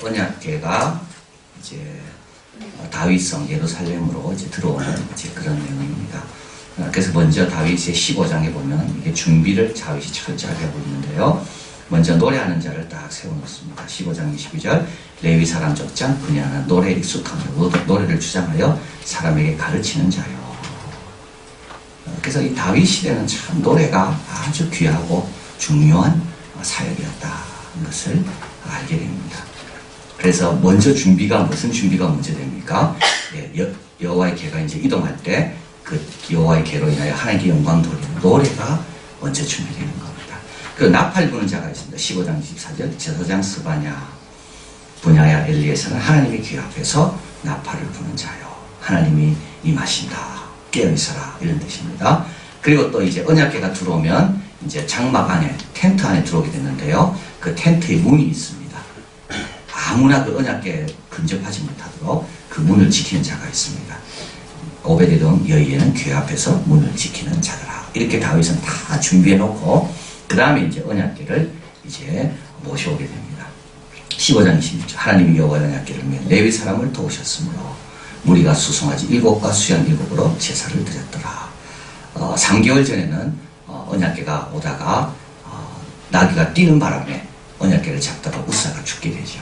언약궤가 이제 다윗성 예루살렘으로 이제 들어오는 이제 그런 내용입니다. 그래서 먼저 다윗의 15장에 보면 이게 준비를 다윗이 철저하게 하고 있는데요. 먼저 노래하는 자를 딱 세워놓습니다. 15장 22절 레위 사람 적장 분야는 노래에 익숙함으로 노래를 주장하여 사람에게 가르치는 자요. 그래서 이 다윗 시대는 참 노래가 아주 귀하고 중요한 사역이었다는 것을 알게 됩니다. 그래서 먼저 준비가 무슨 준비가 먼저 됩니까? 여호와의 궤가 이제 이동할 때 그 여호와의 궤로 인하여 하나님께 영광 돌리는 노래가 먼저 준비되는 겁니다. 그 나팔 부는 자가 있습니다. 15장 24절 제사장 스바냐 분야야 엘리에서는 하나님의 궤 앞에서 나팔을 부는 자요. 하나님이 임하신다. 깨어있어라 이런 뜻입니다. 그리고 또 이제 언약궤가 들어오면 이제 장막 안에 텐트 안에 들어오게 됐는데요. 그 텐트에 문이 있습니다. 아무나 그 언약궤에 근접하지 못하도록 그 문을 지키는 자가 있습니다. 오베데돔 여인은 궤 앞에서 문을 지키는 자더라. 이렇게 다윗은 다 준비해 놓고 그 다음에 이제 언약궤를 이제 모셔오게 됩니다. 15장 26절 하나님이 여호와의 언약궤를 맨 레위 사람을 도우셨으므로 무리가 수송아지 7과 수양 7으로 제사를 드렸더라. 3개월 전에는 언약궤가 오다가 나귀가 뛰는 바람에 언약궤를 잡다가 우사가 죽게 되죠.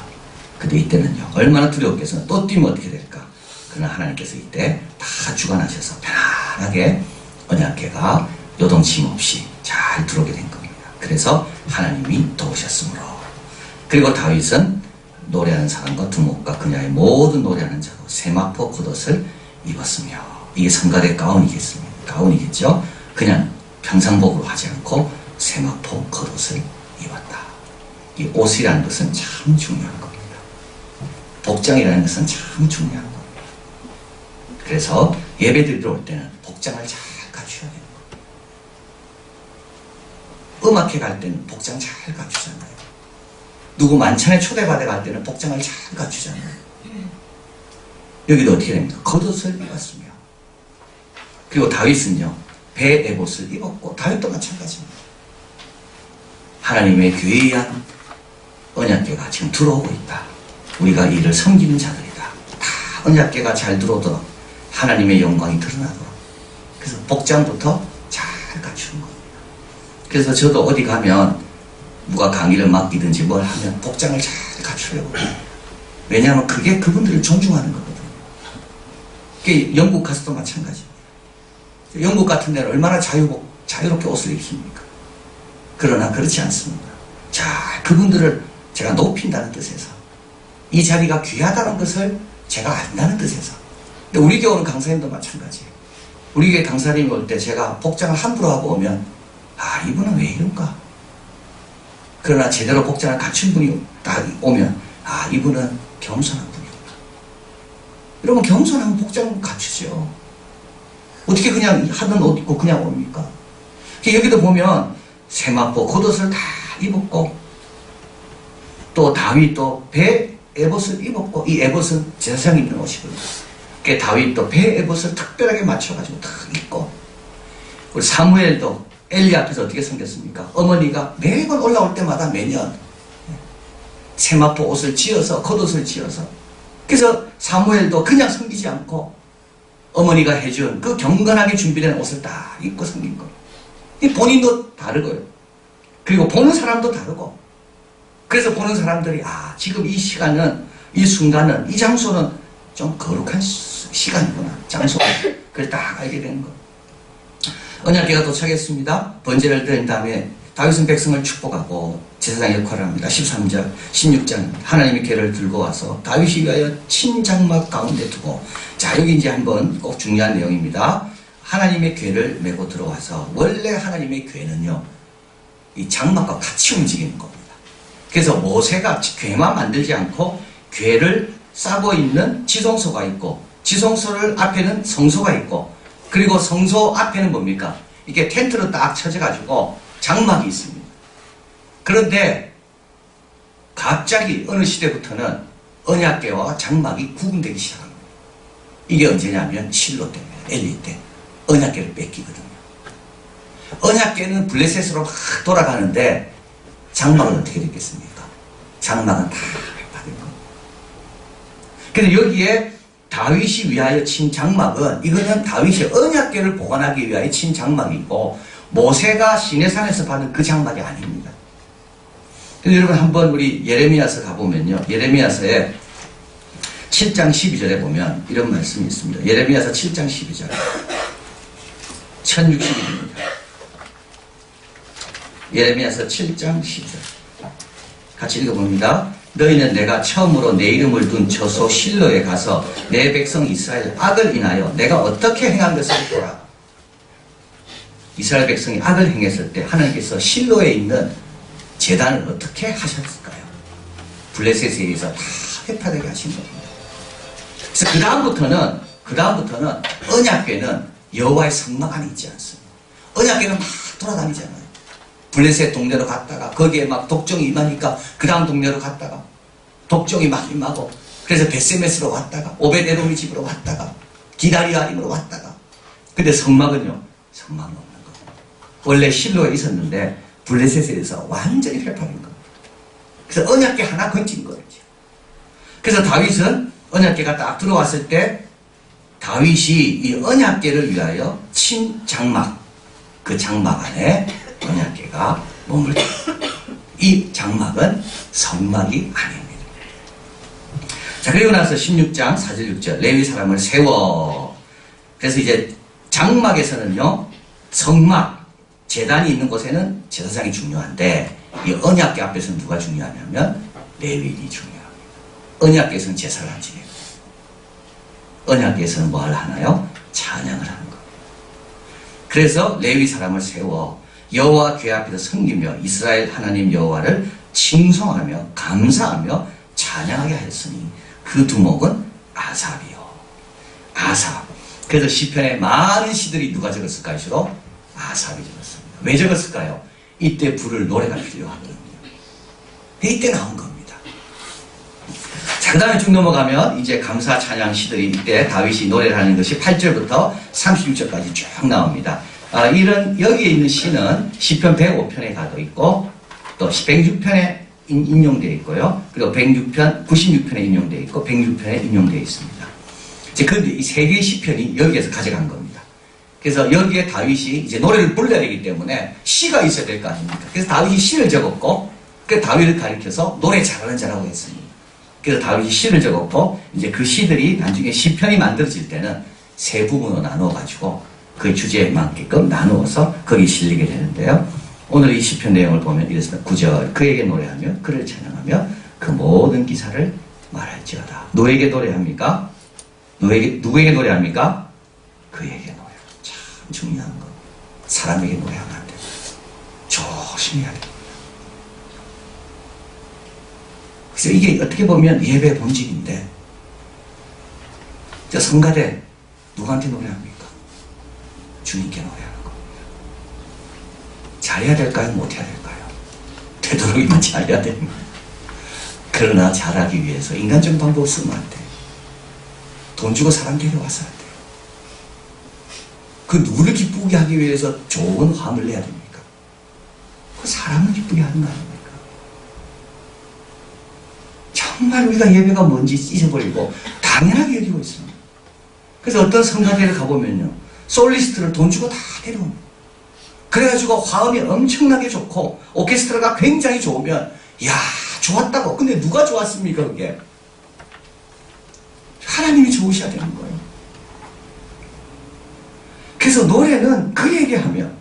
근데 이때는요 얼마나 두렵겠어요. 또 뛰면 어떻게 될까? 그러나 하나님께서 이때 다 주관하셔서 편안하게 언약궤가 요동침 없이 잘 들어오게 된 겁니다. 그래서 하나님이 도우셨으므로. 그리고 다윗은 노래하는 사람과 두목과 그녀의 모든 노래하는 자로 세마포 겉옷을 입었으며 이게 성가대 가운이겠죠. 그냥 평상복으로 하지 않고 세마포 겉옷을 입었다. 이 옷이라는 것은 참 중요한 겁니다. 복장이라는 것은 참 중요한 겁니다. 그래서 예배드리러 올 때는 복장을 잘 갖춰야 되는 겁니다. 음악회 갈 때는 복장 잘 갖추잖아요. 누구 만찬에 초대받아 갈 때는 복장을 잘 갖추잖아요. 여기도 어떻게 됩니까? 겉옷을 입었으며. 그리고 다윗은요 배 에봇을 입었고 다윗도 마찬가지입니다. 하나님의 귀한 언약궤가 지금 들어오고 있다. 우리가 이를 섬기는 자들이다. 다 언약궤가 잘 들어오도록 하나님의 영광이 드러나도록 그래서 복장부터 잘 갖추는 겁니다. 그래서 저도 어디 가면 누가 강의를 맡기든지 뭘 하면 복장을 잘 갖추려고 해요. 왜냐하면 그게 그분들을 존중하는 거거든요. 그게 영국 가서도 마찬가지입니다. 영국 같은 데는 얼마나 자유롭게 옷을 입습니까? 그러나 그렇지 않습니다. 자, 그분들을 제가 높인다는 뜻에서 이 자리가 귀하다는 것을 제가 안다는 뜻에서. 근데 우리 교회 오는 강사님도 마찬가지예요. 우리 교회 강사님이 올 때 제가 복장을 함부로 하고 오면 아 이분은 왜 이런가? 그러나 제대로 복장을 갖춘 분이 딱 오면 아 이분은 겸손한 분이구나. 여러분 겸손한 복장 갖추죠. 어떻게 그냥 하던 옷 입고 그냥 옵니까? 여기도 보면 세마포 겉옷을 다 입었고 또 다윗도 배 에봇을 입었고 이 에봇은 제사장이 입는 옷이거든요. 그러니까 다윗도 배 에봇을 특별하게 맞춰가지고 딱 입고 우리 사무엘도 엘리 앞에서 어떻게 생겼습니까? 어머니가 매번 올라올 때마다 매년 세마포 옷을 지어서 겉옷을 지어서 그래서 사무엘도 그냥 섬기지 않고 어머니가 해준 그 경건하게 준비된 옷을 딱 입고 섬긴 거예요. 본인도 다르고요. 그리고 보는 사람도 다르고 그래서 보는 사람들이 아 지금 이 시간은 이 순간은 이 장소는 좀 거룩한 시간이구나 장소가 그걸 딱 알게 되는 거예요. 언약궤가 도착했습니다. 번제를 드린 다음에 다윗은 백성을 축복하고 제사장 역할을 합니다. 13절 16장 하나님의 궤를 들고 와서 다윗이 위하여 친장막 가운데 두고 자 여기 이제 한번 꼭 중요한 내용입니다. 하나님의 궤를 메고 들어와서 원래 하나님의 궤는요 이 장막과 같이 움직이는 겁니다. 그래서 모세가 궤만 만들지 않고 궤를 싸고 있는 지성소가 있고 지성소를 앞에는 성소가 있고 그리고 성소 앞에는 뭡니까? 이게 텐트로 딱 쳐져가지고 장막이 있습니다. 그런데 갑자기 어느 시대부터는 언약궤와 장막이 구분되기 시작합니다. 이게 언제냐면 실로 때문에 엘리 때 언약궤를 뺏기거든요. 언약궤는 블레셋으로 막 돌아가는데 장막은 어떻게 됐겠습니까? 장막은 다 받은 겁니다. 그래서 여기에 다윗이 위하여 친 장막은 이거는 다윗이 언약궤를 보관하기 위하여 친 장막이고 모세가 시내산에서 받은 그 장막이 아닙니다. 여러분 한번 우리 예레미야서 가보면요. 예레미야서에 7장 12절에 보면 이런 말씀이 있습니다. 예레미야서 7장 12절 1060일입니다. 예레미야서 7장 12절 같이 읽어봅니다. 너희는 내가 처음으로 내 이름을 둔 저소 실로에 가서 내 백성 이스라엘 악을 인하여 내가 어떻게 행한 것을 보라. 이스라엘 백성이 악을 행했을 때 하나님께서 실로에 있는 제단을 어떻게 하셨을까요? 블레셋에 의해서 다 회파되게 하신 겁니다. 그래서 그 다음부터는 언약궤는 여호와의 성막 안에 있지 않습니다. 언약궤는 막 돌아다니잖아요. 블레셋 동네로 갔다가 거기에 막 독종이 임하니까 그 다음 동네로 갔다가 독종이 막 임하고 그래서 베세메스로 왔다가 오베데돔의 집으로 왔다가 기다리아림으로 왔다가 근데 성막은요. 성막은 없는 겁니다. 원래 실로에 있었는데 블레셋에서 완전히 회파된 겁니다. 그래서 언약궤 하나 건진 거죠. 그래서 다윗은 언약궤가 딱 들어왔을 때 다윗이 이 언약궤를 위하여 친 장막 그 장막 안에 언약궤가 머물다. 이 장막은 성막이 아닙니다. 자, 그리고 나서 16장 4절 6절 레위 사람을 세워. 그래서 이제 장막에서는요 성막 제단이 있는 곳에는 제사장이 중요한데 이 언약궤 앞에서는 누가 중요하냐면 레위인이 중요합니다. 언약궤에서는 제사를 안 지내요. 언약궤에서는 뭘 하나요? 찬양을 하는 거예요. 그래서 레위 사람을 세워 여호와 궤 앞에서 섬기며 이스라엘 하나님 여호와를 칭송하며 감사하며 찬양하게 하였으니 그 두목은 아삽이요. 아삽. 그래서 시편에 많은 시들이 누가 적었을까요? 주로 아삽이 적었습니다. 왜 적었을까요? 이때 부를 노래가 필요하거든요. 이때 나온 겁니다. 자, 그 다음에 쭉 넘어가면 이제 감사 찬양 시들이 이때 다윗이 노래를 하는 것이 8절부터 36절까지 쭉 나옵니다. 이런 여기에 있는 시는 시편 105편에 가도 있고 또 106편에 인용되어 있고요. 그리고 106편, 96편에 인용되어 있고 106편에 인용되어 있습니다. 그런데 이 세 개의 시편이 여기에서 가져간 겁니다. 그래서 여기에 다윗이 이제 노래를 불러야 되기 때문에 시가 있어야 될 거 아닙니까? 그래서 다윗이 시를 적었고 그 다윗을 가리켜서 노래 잘하는 자라고 했습니다. 그래서 다윗이 시를 적었고 이제 그 시들이 나중에 시편이 만들어질 때는 세 부분으로 나누어가지고 그 주제에 맞게끔 나누어서 거기 실리게 되는데요. 오늘 이 시편 내용을 보면 이렇습니다. 9절 그에게 노래하며 그를 찬양하며 그 모든 기사를 말할지어다. 누구에게 노래합니까? 누구에게 노래합니까? 그에게 노래. 참 중요한 거. 사람에게 노래하면 안 됩니다. 조심해야 됩니다. 그래서 이게 어떻게 보면 예배의 본질인데 저 성가대 누구한테 노래합니까? 주님께 노래하는 겁니다. 잘해야 될까요? 못해야 될까요? 되도록이면 잘해야 됩니다. 그러나 잘하기 위해서 인간적인 방법을 쓰면 안 돼요. 돈 주고 사람 데려와서 안 돼요. 그 누구를 기쁘게 하기 위해서 좋은 화음을 내야 됩니까? 그 사람을 기쁘게 하는 거 아닙니까? 정말 우리가 예배가 뭔지 잊어버리고 당연하게 여기고 있습니다. 그래서 어떤 성가대를 가보면요. 솔리스트를 돈 주고 다 데려옵니다. 그래가지고 화음이 엄청나게 좋고 오케스트라가 굉장히 좋으면 야 좋았다고. 근데 누가 좋았습니까 그게? 하나님이 좋으셔야 되는 거예요. 그래서 노래는 그에게 하면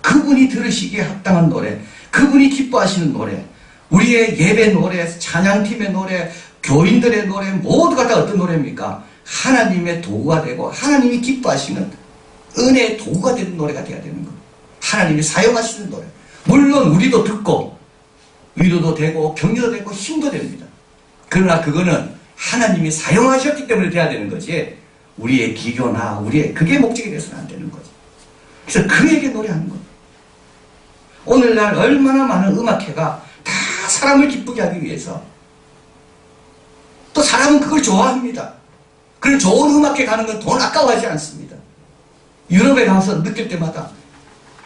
그분이 들으시기에 합당한 노래, 그분이 기뻐하시는 노래, 우리의 예배 노래, 찬양팀의 노래, 교인들의 노래 모두가 다 어떤 노래입니까? 하나님의 도구가 되고 하나님이 기뻐하시는 은혜의 도구가 되는 노래가 되어야 되는 겁니다. 하나님이 사용하시는 노래. 물론 우리도 듣고 위로도 되고 격려도 되고 힘도 됩니다. 그러나 그거는 하나님이 사용하셨기 때문에 돼야 되는 거지 우리의 기교나 우리의 그게 목적이 돼서는 안 되는 거지. 그래서 그에게 노래하는 겁니다. 오늘날 얼마나 많은 음악회가 다 사람을 기쁘게 하기 위해서 또 사람은 그걸 좋아합니다. 그런 좋은 음악회 가는 건 돈 아까워하지 않습니다. 유럽에 가서 느낄 때마다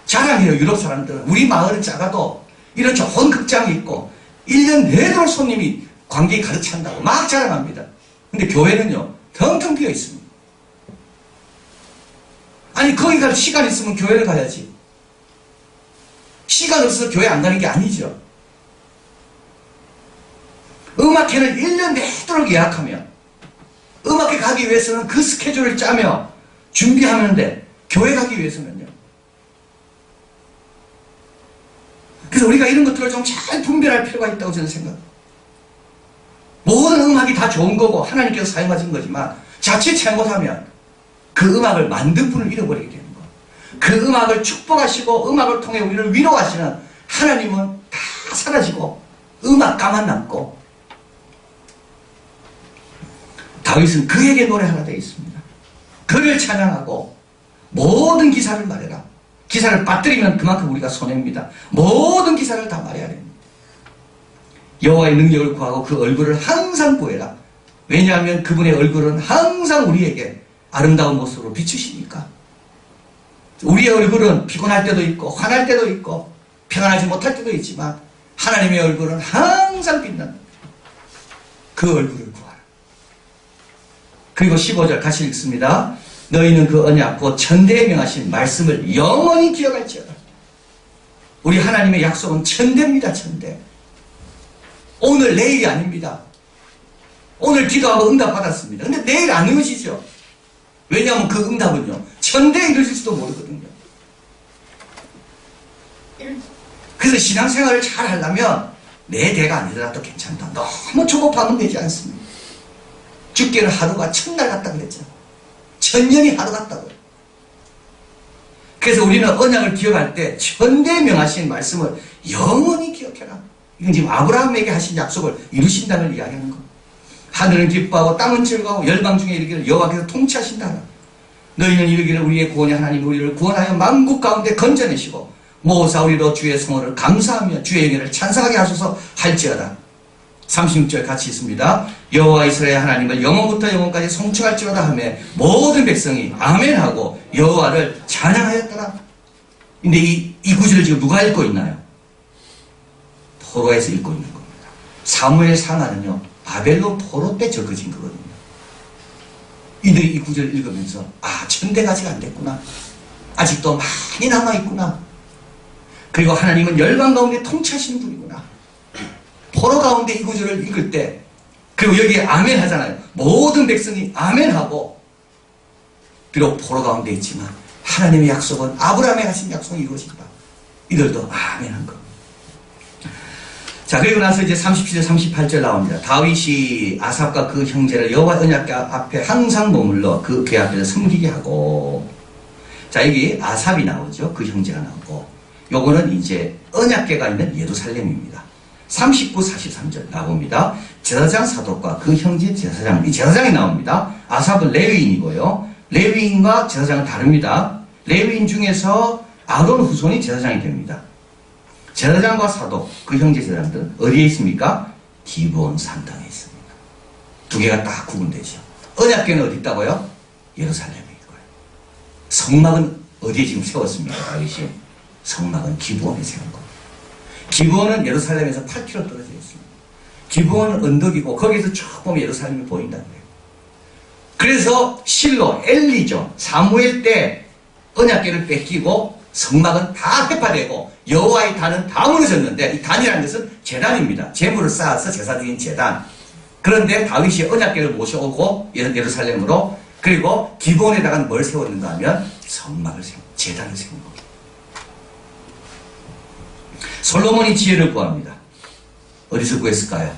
자랑해요. 유럽 사람들은. 우리 마을은 작아도 이런 좋은 극장이 있고 1년 내도록 손님이 관객이 가득 찬다고 막 자랑합니다. 근데 교회는요, 텅텅 비어 있습니다. 아니, 거기 갈 시간 있으면 교회를 가야지. 시간 없어서 교회 안 가는 게 아니죠. 음악회는 1년 내도록 예약하면, 음악회 가기 위해서는 그 스케줄을 짜며 준비하는데, 교회 가기 위해서는요. 그래서 우리가 이런 것들을 좀 잘 분별할 필요가 있다고 저는 생각합니다. 모든 음악이 다 좋은 거고 하나님께서 사용하신 거지만 자칫 잘못하면 그 음악을 만든 분을 잃어버리게 되는 거예요. 그 음악을 축복하시고 음악을 통해 우리를 위로하시는 하나님은 다 사라지고 음악가만 남고, 다윗은 그에게 노래 하나 되어 있습니다. 그를 찬양하고 모든 기사를 말해라. 기사를 빠뜨리면 그만큼 우리가 손해입니다. 모든 기사를 다 말해야 됩니다. 여호와의 능력을 구하고 그 얼굴을 항상 구해라. 왜냐하면 그분의 얼굴은 항상 우리에게 아름다운 모습으로 비추시니까. 우리의 얼굴은 피곤할 때도 있고 화날 때도 있고 평안하지 못할 때도 있지만 하나님의 얼굴은 항상 빛나는 그 얼굴을 구하라. 그리고 15절 같이 읽습니다. 너희는 그 언약 곧 천대에 명하신 말씀을 영원히 기억할지어다. 우리 하나님의 약속은 천대입니다. 천대. 오늘 내일이 아닙니다. 오늘 기도하고 응답 받았습니다. 근데 내일 안 이루어지죠. 왜냐하면 그 응답은요, 천대에 이루어질지도 모르거든요. 그래서 신앙생활을 잘 하려면 내 대가 아니더라도 괜찮다. 너무 조급하면 되지 않습니다. 주께는 하루가 천날 같다 그랬죠. 천년이 하루 같다고요. 그래서 우리는 언약을 기억할 때 천대에 명하신 말씀을 영원히 기억해라. 이건 지금 아브라함에게 하신 약속을 이루신다는 이야기하는 겁니다. 하늘은 기뻐하고 땅은 즐거워하고 열방 중에 이르기를 여호와께서 통치하신다. 너희는 이르기를 우리의 구원의 하나님 우리를 구원하여 만국 가운데 건져내시고 모사 우리로 주의 성호를 감사하며 주의 영예를 찬송하게 하소서 할지어다. 36절 같이 있습니다. 여호와 이스라엘 하나님을 영원부터 영원까지 송축할지어다 하며 모든 백성이 아멘하고 여호와를 찬양하였더라. 근데 이 구절을 지금 누가 읽고 있나요? 포로에서 읽고 있는 겁니다. 사무엘 상하는요, 바벨론 포로 때 적어진 거거든요. 이들이 이 구절을 읽으면서 천대가 아직 안 됐구나. 아직도 많이 남아있구나. 그리고 하나님은 열방 가운데 통치하시는 분이구나. 포로 가운데 이 구절을 읽을 때, 그리고 여기에 아멘 하잖아요. 모든 백성이 아멘하고, 비록 포로 가운데 있지만 하나님의 약속은, 아브라함에 하신 약속이 이루어진다. 이들도 아멘 한 겁니다. 자, 그리고 나서 이제 37절, 38절 나옵니다. 다윗이 아삽과 그 형제를 여호와 언약궤 앞에 항상 머물러 그 궤 앞에서 섬기게 하고. 자, 여기 아삽이 나오죠. 그 형제가 나오고. 요거는 이제 언약궤가 있는 예루살렘입니다. 39, 43절 나옵니다. 제사장 사독과 그 형제 제사장, 이 제사장이 나옵니다. 아삽은 레위인이고요. 레위인과 제사장은 다릅니다. 레위인 중에서 아론 후손이 제사장이 됩니다. 제사장과 사독, 그 형제 제사장들은 어디에 있습니까? 기브온 산당에 있습니다. 두 개가 딱 구분되죠. 언약궤는 어디 있다고요? 예루살렘에 있고요. 성막은 어디에 지금 세웠습니까? 다윗이 성막은 기브온에 세운 겁니다. 기브온은 예루살렘에서 8km 떨어져 있습니다. 기브온은 언덕이고 거기서 쭉 보면 예루살렘이 보인다는 거예요. 그래서 실로, 엘리죠. 사무엘 때 언약궤를 뺏기고 성막은 다 회파되고 여호와의 단은 다 무너졌는데, 이 단이라는 것은 제단입니다. 제물을 쌓아서 제사드린 제단. 그런데 다윗이 언약궤를 모셔오고 예루살렘으로, 그리고 기브온에다가 뭘 세웠는가 하면 성막을 제단을 세운 겁니다. 솔로몬이 지혜를 구합니다. 어디서 구했을까요?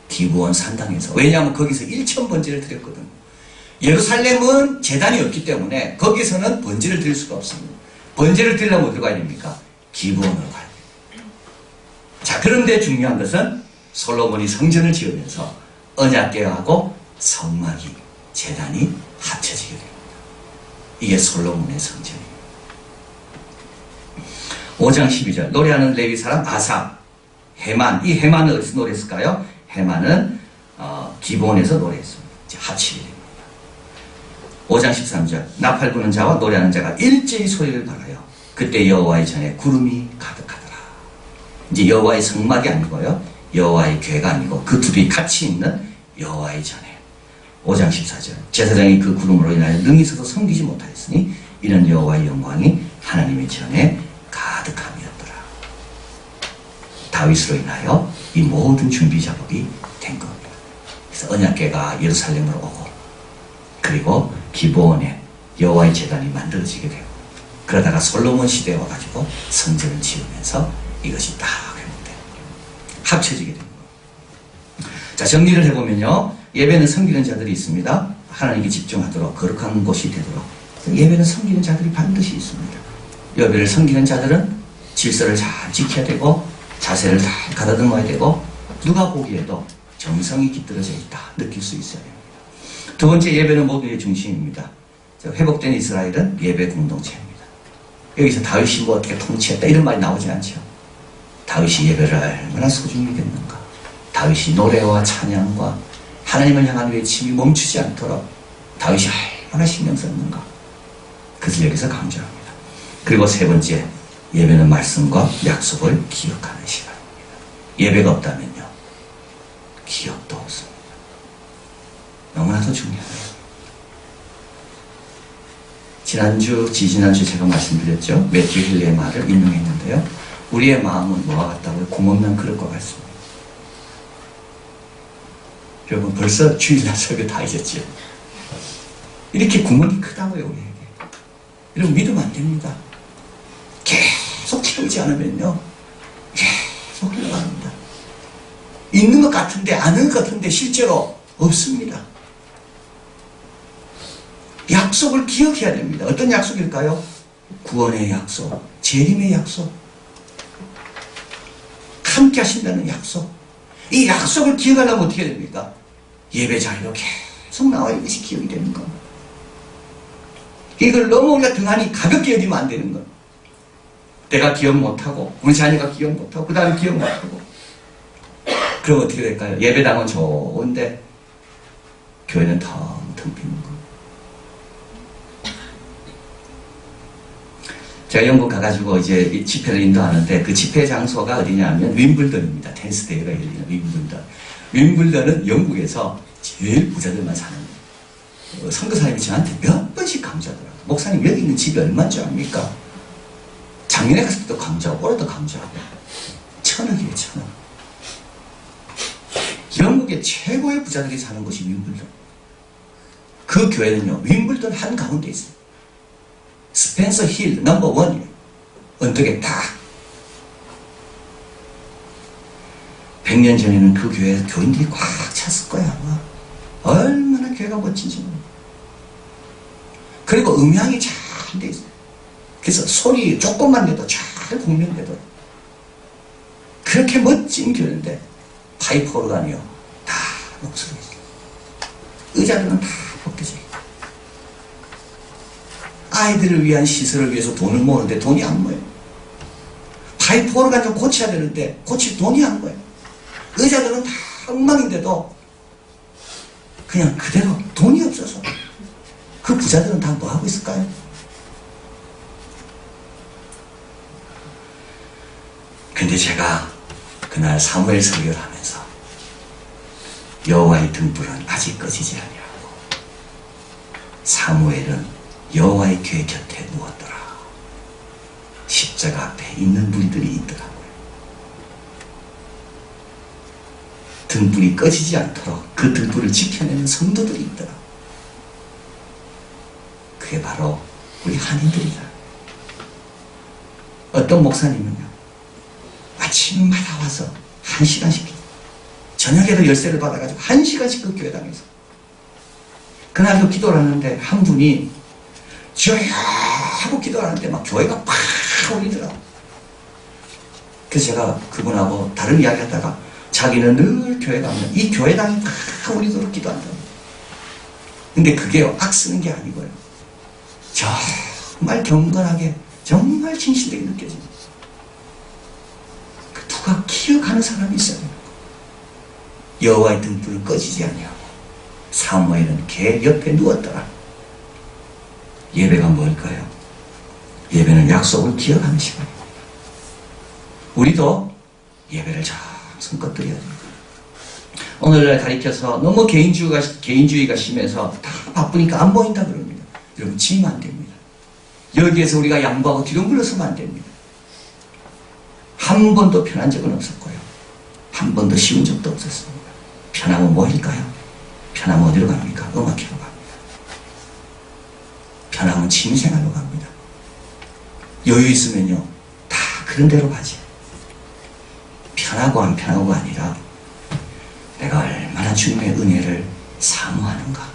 기브온 산당에서. 왜냐하면 거기서 1천 번제를 드렸거든요. 예루살렘은 제단이 없기 때문에 거기서는 번제를 드릴 수가 없습니다. 번제를 드리려면 어디로 가야 됩니까? 기브온으로 가야 됩니다. 자, 그런데 중요한 것은 솔로몬이 성전을 지으면서 언약궤하고 성막이, 제단이 합쳐지게 됩니다. 이게 솔로몬의 성전입니다. 5장 12절 노래하는 레위 사람 아삽, 헤만. 이 헤만은 어디서 노래했을까요? 헤만은 기브온에서 노래했습니다. 합치게 됩니다. 5장 13절 나팔 부는 자와 노래하는 자가 일제히 소리를 발하여 그때 여호와의 전에 구름이 가득하더라. 이제 여호와의 성막이 아니고요, 여호와의 궤가 아니고 그 둘이 같이 있는 여호와의 전에. 5장 14절 제사장이 그 구름으로 인하여 능히 서서 섬기지 못하였으니 이는 여호와의 영광이 하나님의 전에 가득함이었더라. 다윗으로 인하여 이 모든 준비 작업이 된 겁니다. 그래서 언약궤가 예루살렘으로 오고 그리고 기브온에 여호와의 제단이 만들어지게 되고 그러다가 솔로몬 시대에 와가지고 성전을 지으면서 이것이 다 회복되는 합쳐지게 됩니다. 자, 정리를 해보면요. 예배는 섬기는 자들이 있습니다. 하나님께 집중하도록 거룩한 곳이 되도록 예배는 섬기는 자들이 반드시 있습니다. 예배를 섬기는 자들은 질서를 잘 지켜야 되고 자세를 잘 가다듬어야 되고 누가 보기에도 정성이 깃들어져 있다 느낄 수 있어야 됩니다. 두 번째, 예배는 모두의 중심입니다. 회복된 이스라엘은 예배 공동체입니다. 여기서 다윗이 뭐 어떻게 통치했다 이런 말이 나오지 않죠. 다윗이 예배를 얼마나 소중히 여겼는가. 다윗이 노래와 찬양과 하나님을 향한 외침이 멈추지 않도록 다윗이 얼마나 신경 썼는가. 그것을 여기서 강조합니다. 그리고 세 번째, 예배는 말씀과 약속을 기억하는 시간입니다. 예배가 없다면요, 기억도 없습니다. 너무나도 중요해요. 지난주, 지지난주 제가 말씀드렸죠. 매튜 힐리의 말을 인용했는데요. 우리의 마음은 뭐와 같다고요? 구멍난 그릇과 같습니다. 여러분 벌써 주일날 설교 다 잊었죠? 이렇게 구멍이 크다고요, 우리에게. 여러분 믿으면 안 됩니다. 계속 채우지 않으면요, 계속 흘러갑니다. 있는 것 같은데, 아는 것 같은데 실제로 없습니다. 약속을 기억해야 됩니다. 어떤 약속일까요? 구원의 약속, 재림의 약속, 함께 하신다는 약속. 이 약속을 기억하려면 어떻게 됩니까? 예배 자리로 계속 나와 이것이 기억이 되는 겁니다. 이걸 너무 우리가 등한히 가볍게 여기면 안 되는 거예요. 내가 기억 못하고 우리 자녀가 기억 못하고 그 다음에 기억 못하고 그럼 어떻게 될까요? 예배당은 좋은데 교회는 텅텅 비는 거예요. 제가 영국 가가지고 이제 집회를 인도하는데 그 집회 장소가 어디냐면 윈블던입니다. 테니스 대회가 열리는 윈블던. 윈블던은 영국에서 제일 부자들만 사는 선교사님이 저한테 몇 번씩 강조하더라고요. 목사님 여기 있는 집이 얼마인 줄 압니까? 작년에 갔을 때도 강조하고 올해도 강조하고 1,000억이에요. 1,000억. 영국의 최고의 부자들이 사는 곳이 윈블던. 그 교회는요, 윈블던 한가운데 있어요. 스펜서 힐 넘버 1이에요. 언덕에 딱. 100년 전에는 그 교회에 교인들이 꽉 찼을 거야, 아마. 얼마나 교회가 멋진지 모르겠어요. 그리고 음향이 잘 돼 있어요. 그래서 소리 조금만 내도 잘 공명되도록. 그렇게 멋진 교회인데 파이프 오르간이요, 다 녹슬어 있어요. 의자들은 다 벗겨져 있어요. 아이들을 위한 시설을 위해서 돈을 모으는데 돈이 안 모여요. 파이프 오르간 좀 고쳐야 되는데 고칠 돈이 안 모여요. 의자들은 다 엉망인데도 그냥 그대로 돈이 없어서 그 부자들은 다 뭐하고 있을까요? 근데 제가 그날 사무엘 설교를 하면서 여호와의 등불은 아직 꺼지지 아니하고 사무엘은 여호와의 궤 곁에 누웠더라. 십자가 앞에 있는 무리들이 있더라고요. 등불이 꺼지지 않도록 그 등불을 지켜내는 성도들이 있더라. 그게 바로 우리 한인들이다. 어떤 목사님은요, 아침마다 와서 1시간씩 저녁에도 열쇠를 받아가지고 1시간씩 그 교회당에서 그날도 기도를 하는데 한 분이 주여 하고 기도하는데 막 교회가 팍 울리더라고. 그래서 제가 그분하고 다른 이야기 하다가 자기는 늘 교회 가면 이 교회당이 팍 울리도록 기도한다. 근데 그게요, 악쓰는 게 아니고요, 정말 경건하게 정말 진실되게 느껴집니다. 그 누가 기억하는 사람이 있어야 됩니다. 여호와의 등불을 꺼지지 아니하고 사무엘은 개 옆에 누웠더라. 예배가 뭘까요? 예배는 약속을 기억하는 시간입니다. 우리도 예배를 정성껏 드려야 됩니다. 오늘날 가리켜서 너무 개인주의가 심해서 다 바쁘니까 안 보인다 그럽니다. 여러분, 지면 안 됩니다. 여기에서 우리가 양보하고 뒤로 물러서면 안 됩니다. 한 번도 편한 적은 없었고요. 한 번도 쉬운 적도 없었습니다. 편하면 뭐일까요? 편하면 어디로 갑니까? 음악회로 갑니다. 편하면 취미생활로 갑니다. 여유 있으면요, 다 그런 대로 가지. 편하고 안 편하고가 아니라 내가 얼마나 주님의 은혜를 사모하는가.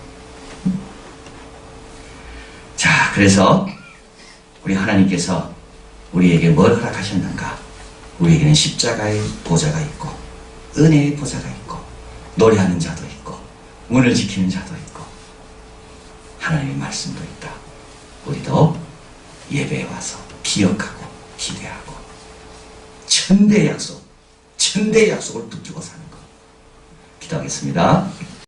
자, 그래서 우리 하나님께서 우리에게 뭘 허락하셨는가? 우리에게는 십자가의 보좌가 있고, 은혜의 보좌가 있고, 노래하는 자도 있고, 문을 지키는 자도 있고, 하나님의 말씀도 있다. 우리도 예배에 와서 기억하고 기대하고 천대의 약속을 붙들고 사는 것. 기도하겠습니다.